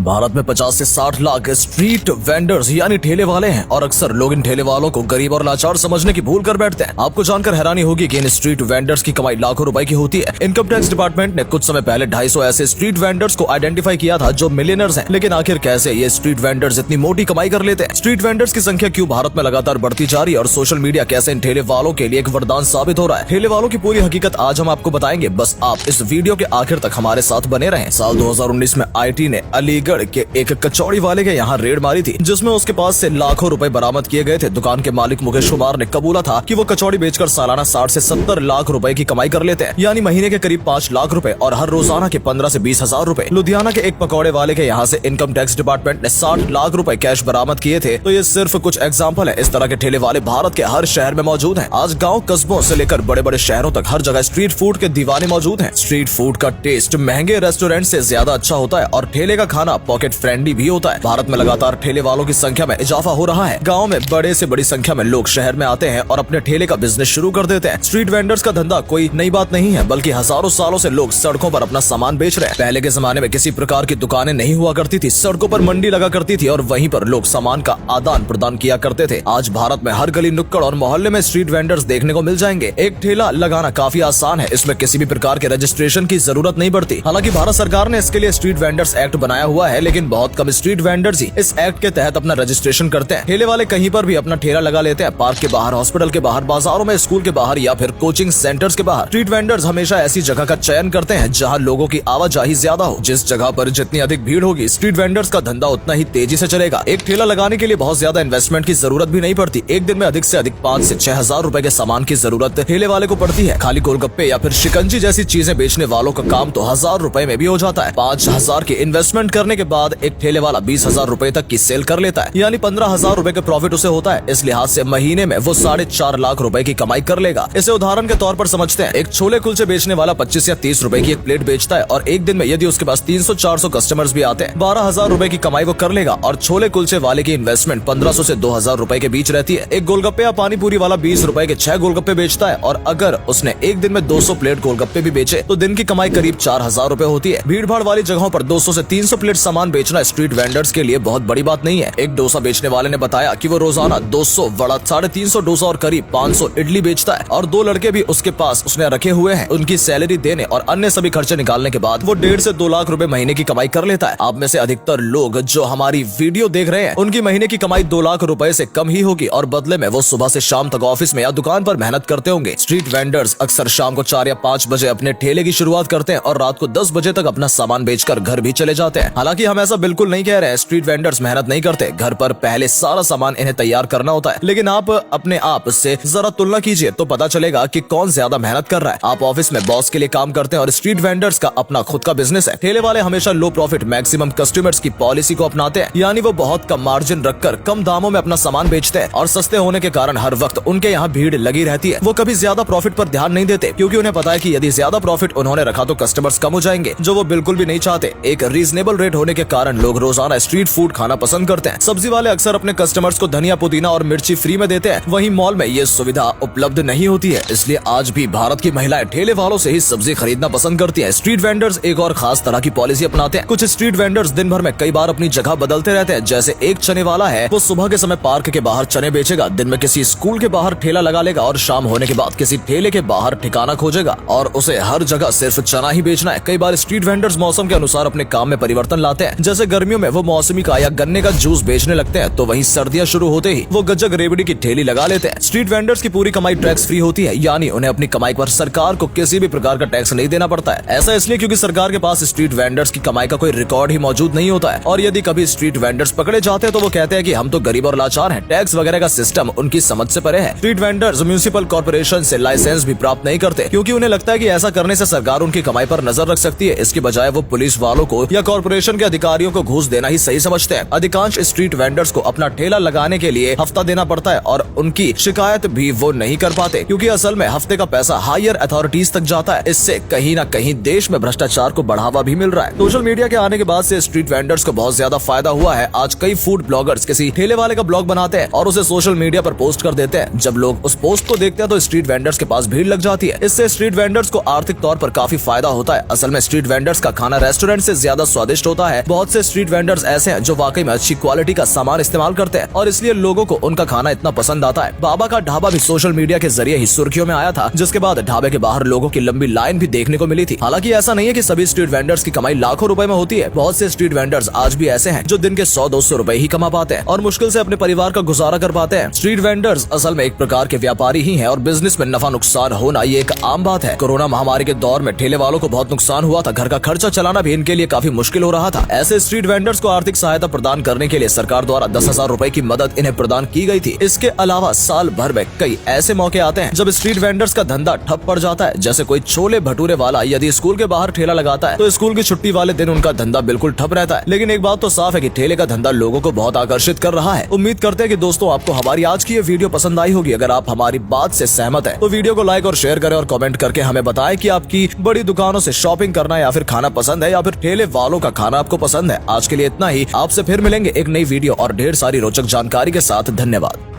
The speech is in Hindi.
भारत में 50 से 60 लाख स्ट्रीट वेंडर्स यानी ठेले वाले हैं और अक्सर लोग इन ठेले वालों को गरीब और लाचार समझने की भूल कर बैठते हैं। आपको जानकर हैरानी होगी कि इन स्ट्रीट वेंडर्स की कमाई लाखों रुपए की होती है। इनकम टैक्स डिपार्टमेंट ने कुछ समय पहले 250 ऐसे स्ट्रीट वेंडर्स को आइडेंटिफाई किया था जो मिलियनर्स हैं। लेकिन आखिर कैसे ये स्ट्रीट वेंडर्स इतनी मोटी कमाई कर लेते हैं? स्ट्रीट वेंडर्स की संख्या क्यों भारत में लगातार बढ़ती जा रही है और सोशल मीडिया कैसे इन ठेले वालों के लिए एक वरदान साबित हो रहा है? ठेले वालों की पूरी हकीकत आज हम आपको बताएंगे, बस आप इस वीडियो के आखिर तक हमारे साथ बने रहें। साल 2019 में IT ने अलीगढ़ के एक कचौड़ी वाले के यहाँ रेड मारी थी, जिसमें उसके पास से लाखों रुपए बरामद किए गए थे। दुकान के मालिक मुकेश कुमार ने कबूला था कि वो कचौड़ी बेचकर सालाना 60 से 70 लाख रुपए की कमाई कर लेते हैं, यानी महीने के करीब 5 लाख रुपए और हर रोजाना के 15 से 20 हजार रुपए। लुधियाना के एक पकौड़े वाले के यहाँ से इनकम टैक्स डिपार्टमेंट ने 60 लाख रुपए कैश बरामद किए थे। तो ये सिर्फ कुछ एग्जाम्पल है। इस तरह के ठेले वाले भारत के हर शहर में मौजूद हैं। आज गाँव कस्बों से लेकर बड़े बड़े शहरों तक हर जगह स्ट्रीट फूड के दीवाने मौजूद हैं। स्ट्रीट फूड का टेस्ट महंगे रेस्टोरेंट से ज्यादा अच्छा होता है और ठेले का खाना पॉकेट फ्रेंडली भी होता है। भारत में लगातार ठेले वालों की संख्या में इजाफा हो रहा है। गांव में बड़े से बड़ी संख्या में लोग शहर में आते हैं और अपने ठेले का बिजनेस शुरू कर देते हैं। स्ट्रीट वेंडर्स का धंधा कोई नई बात नहीं है, बल्कि हजारों सालों से लोग सड़कों पर अपना सामान बेच रहे हैं। पहले के जमाने में किसी प्रकार की दुकानें नहीं हुआ करती थी, सड़कों पर मंडी लगा करती थी और वहीं पर लोग सामान का आदान प्रदान किया करते थे। आज भारत में हर गली नुक्कड़ और मोहल्ले में स्ट्रीट वेंडर्स देखने को मिल जाएंगे। एक ठेला लगाना काफी आसान है, इसमें किसी भी प्रकार के रजिस्ट्रेशन की जरूरत नहीं पड़ती। हालांकि भारत सरकार ने इसके लिए स्ट्रीट वेंडर्स एक्ट बनाया हुआ है, लेकिन बहुत कम स्ट्रीट वेंडर्स ही इस एक्ट के तहत अपना रजिस्ट्रेशन करते हैं। ठेले वाले कहीं पर भी अपना ठेला लगा लेते हैं, पार्क के बाहर, हॉस्पिटल के बाहर, बाजारों में, स्कूल के बाहर या फिर कोचिंग सेंटर्स के बाहर। स्ट्रीट वेंडर्स हमेशा ऐसी जगह का चयन करते हैं जहां लोगों की आवाजाही ज्यादा हो। जिस जगह पर जितनी अधिक भीड़ होगी, स्ट्रीट वेंडर्स का धंधा उतना ही तेजी से चलेगा। एक ठेला लगाने के लिए बहुत ज्यादा इन्वेस्टमेंट की जरूरत भी नहीं पड़ती। एक दिन में अधिक से अधिक 5 से 6 हजार रुपए के सामान की जरूरत ठेले वाले को पड़ती है। खाली गोलगप्पे या फिर शिकंजी जैसी चीजें बेचने वालों का काम तो 1000 रुपए में भी हो जाता है। 5000 की इन्वेस्टमेंट करने के बाद एक ठेले वाला 20,000 रुपए तक की सेल कर लेता है, यानी 15,000 रुपए का प्रॉफिट उसे होता है। इस लिहाज से महीने में वो 4.5 लाख रुपए की कमाई कर लेगा। इसे उदाहरण के तौर पर समझते हैं। एक छोले कुलचे बेचने वाला 25 या 30 रुपए की एक प्लेट बेचता है और एक दिन में यदि उसके पास 300-400 कस्टमर्स भी आते हैं, 12,000 रुपए की कमाई वो कर लेगा। और छोले कुलचे वाले की इन्वेस्टमेंट 1500 से 2000 रुपए के बीच रहती है। एक गोलगप्पे या पानी पूरी वाला 20 रुपए के 6 गोलगप्पे बेचता है और अगर उसने एक दिन में 200 प्लेट गोलगप्पे भी बेचे तो दिन की कमाई करीब 4000 रुपए होती है। भीड़ भाड़ वाली जगहों पर 200 से 300 प्लेट सामान बेचना स्ट्रीट वेंडर्स के लिए बहुत बड़ी बात नहीं है। एक डोसा बेचने वाले ने बताया कि वो रोजाना 200 वड़ा, 350 डोसा और करीब 500 इडली बेचता है और 2 लड़के भी उसके पास उसने रखे हुए हैं। उनकी सैलरी देने और अन्य सभी खर्चे निकालने के बाद वो 1.5 से 2 लाख रुपए महीने की कमाई कर लेता है। आप में से अधिकतर लोग जो हमारी वीडियो देख रहे हैं, उनकी महीने की कमाई 2 लाख रुपए से कम ही होगी और बदले में वो सुबह से शाम तक ऑफिस में या दुकान पर मेहनत करते होंगे। स्ट्रीट वेंडर्स अक्सर शाम को 4 या 5 बजे अपने ठेले की शुरुआत करते हैं और रात को 10 बजे तक अपना सामान बेचकर घर भी चले जाते हैं। हालांकि हम ऐसा बिल्कुल नहीं कह रहे हैं, स्ट्रीट वेंडर्स मेहनत नहीं करते। घर पर पहले सारा सामान इन्हें तैयार करना होता है, लेकिन आप अपने आप से जरा तुलना कीजिए तो पता चलेगा कि कौन ज्यादा मेहनत कर रहा है। आप ऑफिस में बॉस के लिए काम करते हैं और स्ट्रीट वेंडर्स का अपना खुद का बिजनेस है। ठेले वाले हमेशा लो प्रॉफिट मैक्सिमम कस्टमर्स की पॉलिसी को अपनाते हैं, यानी वो बहुत कम मार्जिन रखकर कम दामों में अपना सामान बेचते हैं और सस्ते होने के कारण हर वक्त उनके यहाँ भीड़ लगी रहती है। वो कभी ज्यादा प्रॉफिट पर ध्यान नहीं देते, क्योंकि उन्हें पता है कि यदि ज्यादा प्रॉफिट उन्होंने रखा तो कस्टमर्स कम हो जाएंगे, जो वो बिल्कुल भी नहीं चाहते। एक रीजनेबल रेट होने के कारण लोग रोजाना स्ट्रीट फूड खाना पसंद करते हैं। सब्जी वाले अक्सर अपने कस्टमर्स को धनिया, पुदीना और मिर्ची फ्री में देते हैं, वहीं मॉल में ये सुविधा उपलब्ध नहीं होती है। इसलिए आज भी भारत की महिलाएं ठेले वालों से ही सब्जी खरीदना पसंद करती हैं। स्ट्रीट वेंडर्स एक और खास तरह की पॉलिसी अपनाते हैं। कुछ स्ट्रीट वेंडर्स दिन भर में कई बार अपनी जगह बदलते रहते हैं। जैसे एक चने वाला है, वो सुबह के समय पार्क के बाहर चने बेचेगा, दिन में किसी स्कूल के बाहर ठेला लगा लेगा और शाम होने के बाद किसी ठेले के बाहर ठिकाना खोजेगा और उसे हर जगह सिर्फ चना ही बेचना है। कई बार स्ट्रीट वेंडर्स मौसम के अनुसार अपने काम में परिवर्तन लाते हैं। जैसे गर्मियों में वो मौसमी का या गन्ने का जूस बेचने लगते हैं, तो वहीं सर्दियां शुरू होते ही वो गज्जक रेवड़ी की ठेली लगा लेते हैं। स्ट्रीट वेंडर्स की पूरी कमाई टैक्स फ्री होती है, यानी उन्हें अपनी कमाई पर सरकार को किसी भी प्रकार का टैक्स नहीं देना पड़ता है। ऐसा इसलिए क्योंकि सरकार के पास स्ट्रीट वेंडर्स की कमाई का कोई रिकॉर्ड ही मौजूद नहीं होता है और यदि कभी स्ट्रीट वेंडर्स पकड़े जाते हैं तो वो कहते हैं कि हम तो गरीब और लाचार हैं, टैक्स वगैरह का सिस्टम उनकी समझ से परे है। स्ट्रीट वेंडर्स म्युनिसिपल कॉर्पोरेशन से लाइसेंस भी प्राप्त नहीं करते, क्योंकि उन्हें लगता है कि ऐसा करने से सरकार उनकी कमाई पर नजर रख सकती है। इसके बजाय वो पुलिस वालों को या कॉर्पोरेशन के अधिकारियों को घूस देना ही सही समझते हैं। अधिकांश स्ट्रीट वेंडर्स को अपना ठेला लगाने के लिए हफ्ता देना पड़ता है और उनकी शिकायत भी वो नहीं कर पाते, क्योंकि असल में हफ्ते का पैसा हायर अथॉरिटीज तक जाता है। इससे कहीं न कहीं देश में भ्रष्टाचार को बढ़ावा भी मिल रहा है। सोशल मीडिया के आने के बाद से स्ट्रीट वेंडर्स को बहुत ज्यादा फायदा हुआ है। आज कई फूड ब्लॉगर्स किसी ठेले वाले का ब्लॉग बनाते हैं और उसे सोशल मीडिया पर पोस्ट कर देते हैं। जब लोग उस पोस्ट को देखते हैं तो स्ट्रीट वेंडर्स के पास भीड़ लग जाती है। इससे स्ट्रीट वेंडर्स को आर्थिक तौर पर काफी फायदा होता है। असल में स्ट्रीट वेंडर्स का खाना रेस्टोरेंट से ज्यादा स्वादिष्ट होता है। है, बहुत से स्ट्रीट वेंडर्स ऐसे हैं जो वाकई में अच्छी क्वालिटी का सामान इस्तेमाल करते हैं और इसलिए लोगों को उनका खाना इतना पसंद आता है। बाबा का ढाबा भी सोशल मीडिया के जरिए ही सुर्खियों में आया था, जिसके बाद ढाबे के बाहर लोगों की लंबी लाइन भी देखने को मिली थी। हालांकि ऐसा नहीं है कि सभी स्ट्रीट वेंडर्स की कमाई लाखों रुपए में होती है। बहुत से स्ट्रीट वेंडर्स आज भी ऐसे हैं जो दिन के 100-200 रुपए ही कमा पाते हैं और मुश्किल से अपने परिवार का गुजारा कर पाते हैं। स्ट्रीट वेंडर्स असल में एक प्रकार के व्यापारी ही हैं और बिजनेस में नफा नुकसान होना ये एक आम बात है। कोरोना महामारी के दौर में ठेले वालों को बहुत नुकसान हुआ था, घर का खर्चा चलाना भी इनके लिए काफी मुश्किल हो रहा था। ऐसे स्ट्रीट वेंडर्स को आर्थिक सहायता प्रदान करने के लिए सरकार द्वारा 10,000 रुपए की मदद इन्हें प्रदान की गई थी। इसके अलावा साल भर में कई ऐसे मौके आते हैं जब स्ट्रीट वेंडर्स का धंधा ठप पड़ जाता है। जैसे कोई छोले भटूरे वाला यदि स्कूल के बाहर ठेला लगाता है तो स्कूल की छुट्टी वाले दिन उनका धंधा बिल्कुल ठप रहता है। लेकिन एक बात तो साफ है कि ठेले का धंधा लोगों को बहुत आकर्षित कर रहा है। उम्मीद करते हैं कि दोस्तों आपको हमारी आज की ये वीडियो पसंद आई होगी। अगर आप हमारी बात से सहमत हैं तो वीडियो को लाइक और शेयर करें और कमेंट करके हमें बताएं कि आपकी बड़ी दुकानों से शॉपिंग करना या फिर खाना पसंद है या फिर ठेले वालों का खाना आपको पसंद है। आज के लिए इतना ही, आपसे फिर मिलेंगे एक नई वीडियो और ढेर सारी रोचक जानकारी के साथ। धन्यवाद।